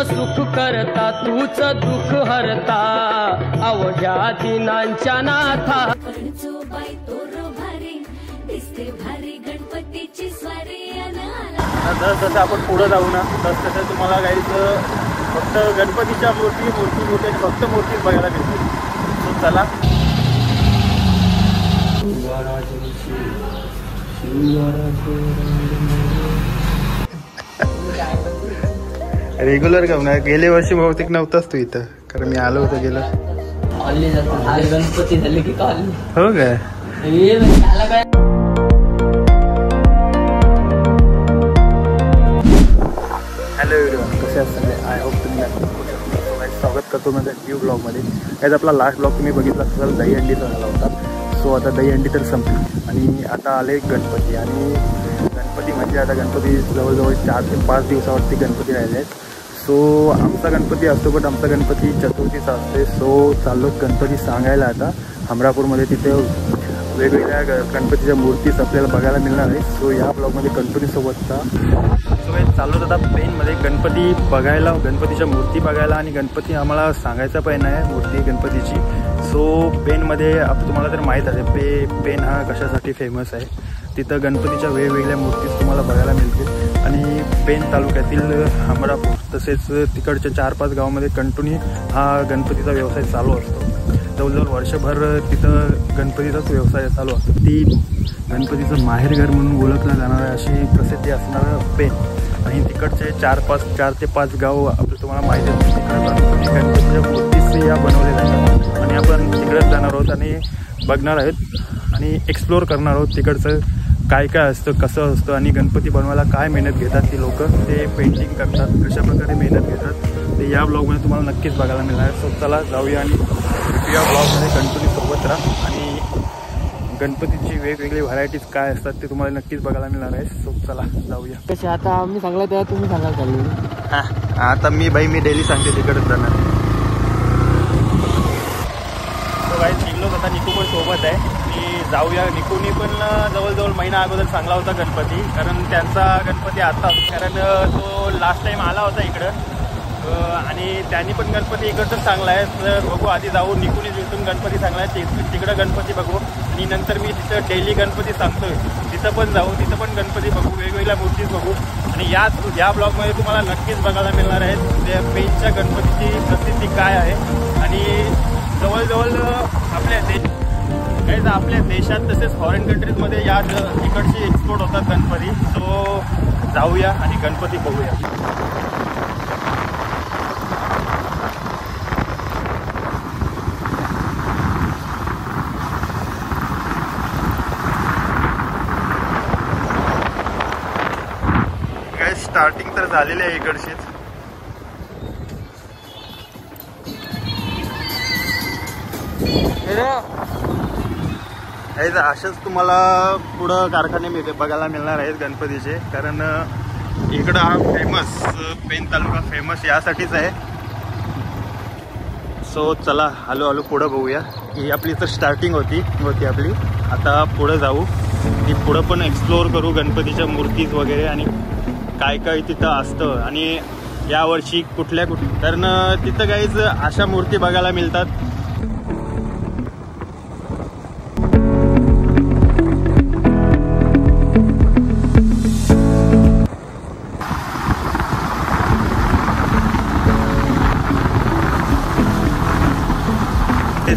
सुख करता तूच दुःख हरता अवघ्या दिनांच्या नाथा जसं आपण पुढे जाऊ ना तसं तुम्हाला गाईचं फक्त गणपतीच्या मूर्ती फक्त मूर्तीच बघायला मिळते. सो चला रेग्युलर का ना गेल्या वर्षी बहुतेक नव्हताच तू इथं कारण मी आलो होतो गेलं गणपती झाले की हो काय. हॅलो एव्हरीवन, कसे असतात सगळे. आय होप तुम्ही स्वागत करतो माझ्या न्यू ब्लॉगमध्ये. याचा आपला लास्ट ब्लॉग तुम्ही बघितला असाल दहीहंडीचा झाला होता. सो आता दहीहंडी तर संपली आणि आता आले गणपती. आणि गणपती म्हणजे आता गणपती जवळजवळ 4 ते 5 दिवसावरती गणपती राहिले आहेत. सो आमचा गणपती असतो बट आमचा गणपती चतुर्थीचा असते. सो चाललो गणपती सांगायला आता अमरापूरमध्ये. तिथे वेगवेगळ्या गणपतीच्या मूर्तीच आपल्याला बघायला मिळणार आहे. सो या ब्लॉगमध्ये कंटिन्यूसोबतचा सो हे चालू होता पेनमध्ये गणपती बघायला, गणपतीच्या मूर्ती बघायला आणि गणपती आम्हाला सांगायचा पण आहे मूर्ती गणपतीची. सो पेनमध्ये तुम्हाला तर माहीत आहे पेन हा कशासाठी फेमस आहे. तिथं गणपतीच्या वेगवेगळ्या मूर्तीच तुम्हाला बघायला मिळतील. आणि पेन तालुक्यातील अमरापूर तसेच तिकडच्या 4-5 गावामध्ये कंटिन्यू हा गणपतीचा व्यवसाय चालू असतो. जवळजवळ वर्षभर तिथं गणपतीचाच व्यवसाय चालू असतो. ती गणपतीचं माहेरघर म्हणून ओळखला जाणारं अशी प्रसिद्धी असणारं पेन. आणि तिकडचे 4 ते 5 गाव आपलं तुम्हाला माहिती आहे. तिकडे गणपतीच्या मूर्तीच या बनवल्या जातात. आणि आपण तिकडेच जाणार आहोत आणि बघणार आहोत आणि एक्सप्लोअर करणार आहोत तिकडचं काय काय असतं, कसं असतं आणि गणपती बनवायला काय मेहनत घेतात ती लोक, ते पेंटिंग करतात, कशा प्रकारे मेहनत घेतात ते या ब्लॉगमध्ये तुम्हाला नक्कीच बघायला मिळणार आहे. सो चला जाऊया आणि या ब्लॉगमध्ये कंटिन्यू सोबत राहा आणि गणपतीची वेगवेगळी व्हरायटीज काय असतात ते तुम्हाला नक्कीच बघायला मिळणार आहे. सो चला जाऊया. कसे आता आम्ही सांगला तेव्हा तुम्ही सांगाल चालू. हां आता मी डेली सांगते तिकडेच जाणार. तो काही निघलोच आता. निकू पण सोबत आहे की जाऊया. निकूनी पण जवळजवळ महिना अगोदर चांगला होता गणपती, कारण त्यांचा गणपती आता कारण तो लास्ट टाईम आला होता इकडं आणि त्यांनी पण गणपती इकडचं चांगला आहे. तर बघू आधी जाऊ. निकूनी जिथून गणपती चांगला आहे तिकडं गणपती बघू आणि नंतर मी तिथं डेली गणपती सांगतोय तिथं पण जाऊ. तिथं पण गणपती बघू, वेगवेगळ्या मूर्तीच बघू. आणि या ब्लॉगमध्ये तुम्हाला नक्कीच बघायला मिळणार आहे त्या पेनच्या गणपतीची प्रसिद्धी काय आहे. आणि जवळजवळ आपल्या देशात तसेच फॉरेन कंट्रीजमध्ये या इकडची एक्सपोर्ट होतात गणपती. सो जाऊया आणि गणपती बघूया. काय स्टार्टिंग तर झालेली आहे इकडचीच. अशाच तुम्हाला पुढं कारखाने बघायला मिळणार आहेत गणपतीचे, कारण इकडं हा फेमस पेन तालुका फेमस यासाठीच आहे. सो चला हळूहळू पुढं बघूया. ही आपली तर स्टार्टिंग होती आपली. आता पुढं जाऊ आणि पुढं पण एक्सप्लोअर करू गणपतीच्या मूर्तीज वगैरे आणि काय काय तिथं असतं आणि यावर्षी कुठल्या कारण तिथं काहीच अशा मूर्ती बघायला मिळतात.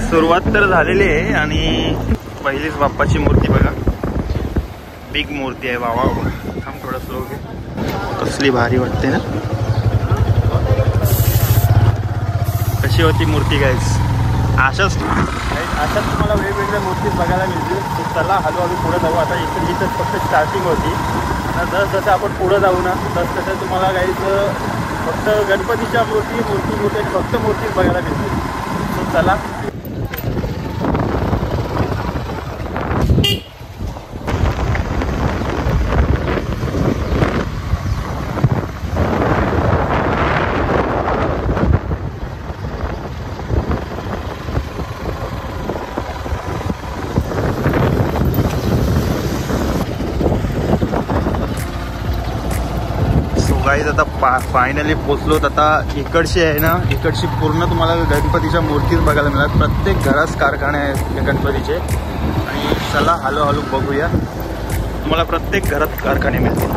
सुरुवात तर झालेली आहे आणि पहिलीच बाप्पाची मूर्ती बघा. बिग मूर्ती आहे. वा थांब थोडं स्लो घे. कसली भारी वाटते ना. कशी होती मूर्ती गाईज. अशाच तुम्हाला वेगवेगळ्या मूर्ती बघायला मिळतील. चला हळूहळू पुढे जाऊ. आता इथं फक्त स्टार्टिंग होती. आता जसं आपण पुढे जाऊ ना तसं तुम्हाला गाईज फक्त गणपतीच्या मूर्ती फक्त मूर्तीच बघायला मिळतील. सो चला. गाईज आता फायनली पोचलोत. आता इकडची आहे ना, इकडची पूर्ण तुम्हाला गणपतीच्या मूर्तीच बघायला मिळतात. प्रत्येक घरात कारखाने आहेत गणपतीचे. आणि चला हळूहळू बघूया, तुम्हाला प्रत्येक घरात कारखाने मिळतील.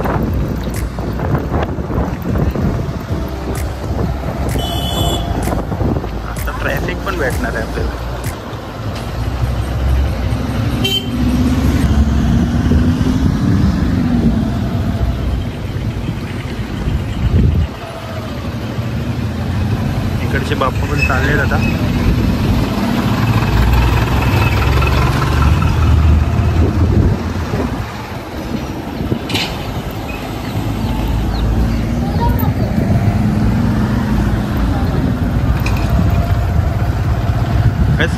आता ट्रॅफिक पण भेटणार आहे आपल्याला. इकडचे बाप्पा पण चालले आता.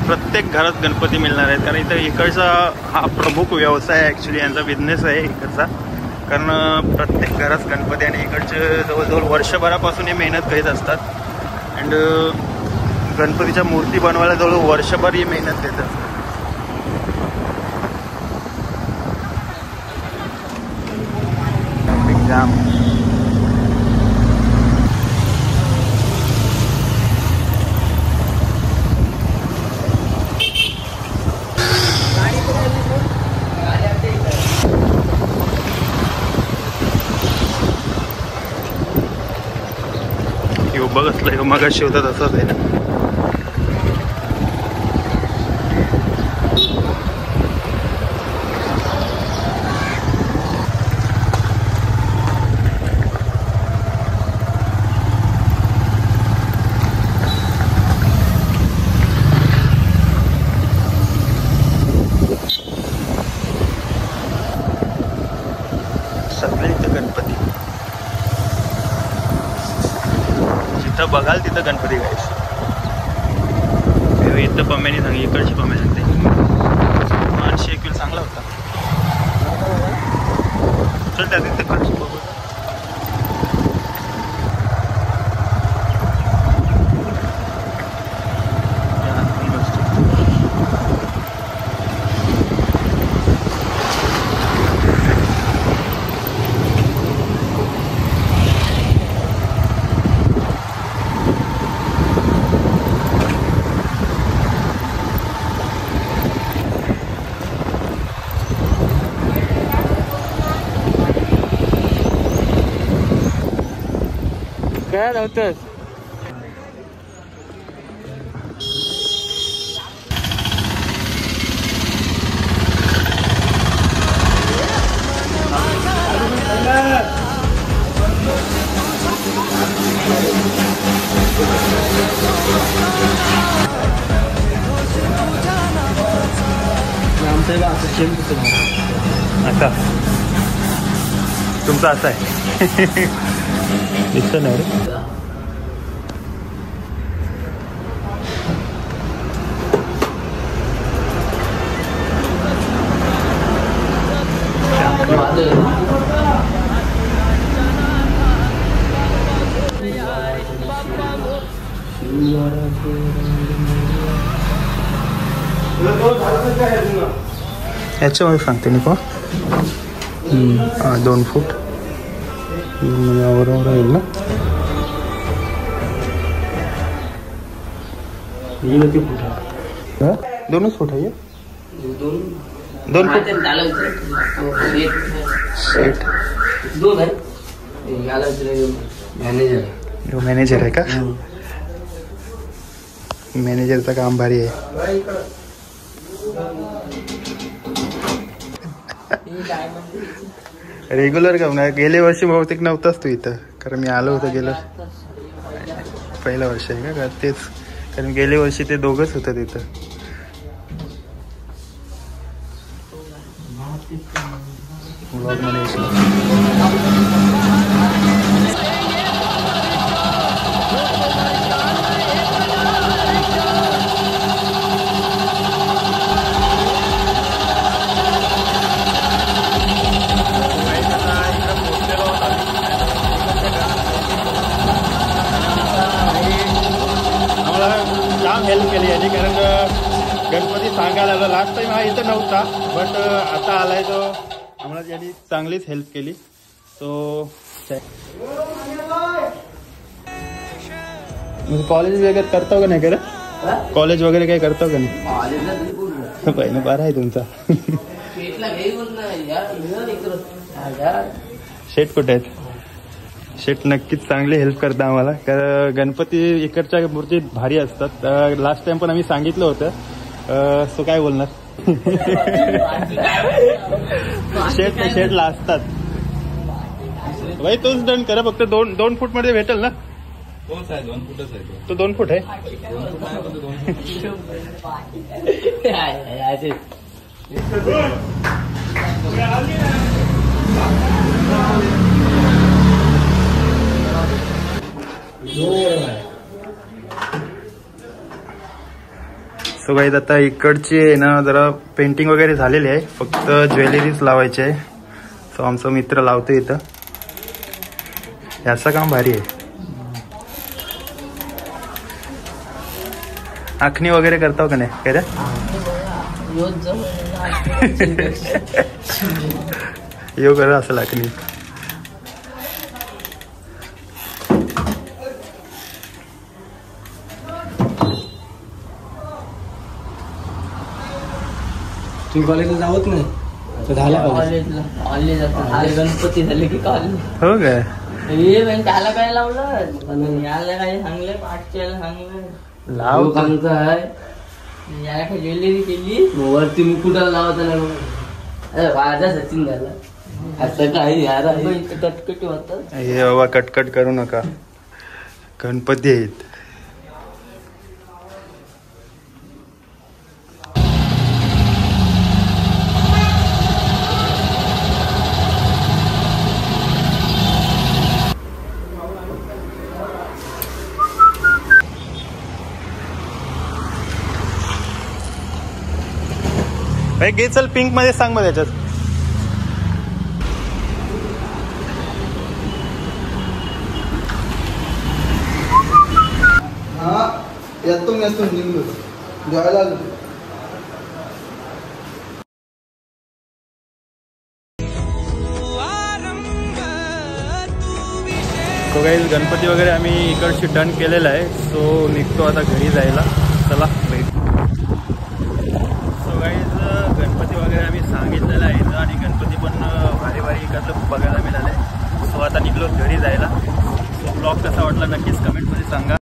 प्रत्येक घरात गणपती मिळणार आहेत, कारण इथं इकडचा हा प्रमुख व्यवसाय आहे. ॲक्च्युली यांचा बिझनेस आहे इकडचा, कारण प्रत्येक घरात गणपती. आणि इकडचे जवळजवळ वर्षभरापासून हे मेहनत घेत असतात. अँड गणपतीच्या मूर्ती बनवायला जवळ वर्षभर ही मेहनत घेत असतात. जाम बघ असलं मगाशी होता तसंच आहे ना. सगळे इथं गणपती, जिथं बघाल तिथं गणपती गायस. इथं पम्यानी सांग, इकडची पम्या सांगते 801 चांगला होता. चल त्या तिथं कडची बघू. काय नव्हतंच. आमचं असं सेम आता तुमचं असं आहे. दिसतं नाही रे. याच्यामध्ये सांगते मी का 2 फूट बरोबर येईल ना. दोनच फूट आहे. 2 फूट मॅनेजर आहे का? मॅनेजरचं काम भारी आहे. रेग्युलर काम नाही. गेल्या वर्षी बहुतेक नव्हताच तू इथं, कारण मी आलो होतो गेलं पहिलं वर्ष आहे का तेच, कारण गेल्या वर्षी ते दोघंच होतं तिथं. ब्लॉग मध्ये हेल्प केली याने, कारण गणपती सांगायला आला. लास्ट टाइम हा इथं नव्हता, बट आता आलाय तो आम्हाला यांनी चांगलीच हेल्प केली. सो कॉलेज वगैरे करतो का नाही करत? कॉलेज वगैरे काही करतो का नाही? पहिलं बरं आहे तुमचा. शेट कुठे आहेत? शेट नक्कीच चांगली हेल्प करता आम्हाला, कारण गणपती इकडच्या मूर्ती भारी असतात. लास्ट टाइम पण आम्ही सांगितलं होतं. सो काय बोलणार. शेटला असतात भाई. तोच डन करा, फक्त 2 फूट मध्ये भेटेल ना? 2 फुटच आहे तो 2 फूट आहे. सो गाईज आता इकडची आहे ना जरा पेंटिंग वगैरे झालेली आहे, फक्त ज्वेलरीज लावायची आहे. सो आमचा मित्र लावतो इथं. याचं काम भारी आहे. आखणी वगैरे करतो का नाही काय रे? येऊ करा असेल आखणी. तुम्ही कॉलेजला जावत नाही? कॉलेज गणपती झाले की कॉलेज. हो काय? त्याला काय लावलं, याला काय सांगले, पाठच्याला सांगलं लाव आहे. याला काय ज्वेलरी केली, वरती मुकुटाला लावता नाही. राजा सचिन झाला असं काय यार. कटकटी होतात हे बाबा, कटकट करू नका. गणपती आहेत. घे चल, पिंक मध्ये सांग मग त्याच्यात. हा येतो निघलो जेवायला आलो. सो गाईज गणपती वगैरे आम्ही इकडची डन केलेला आहे. सो निघतो आता घरी जायला. चला.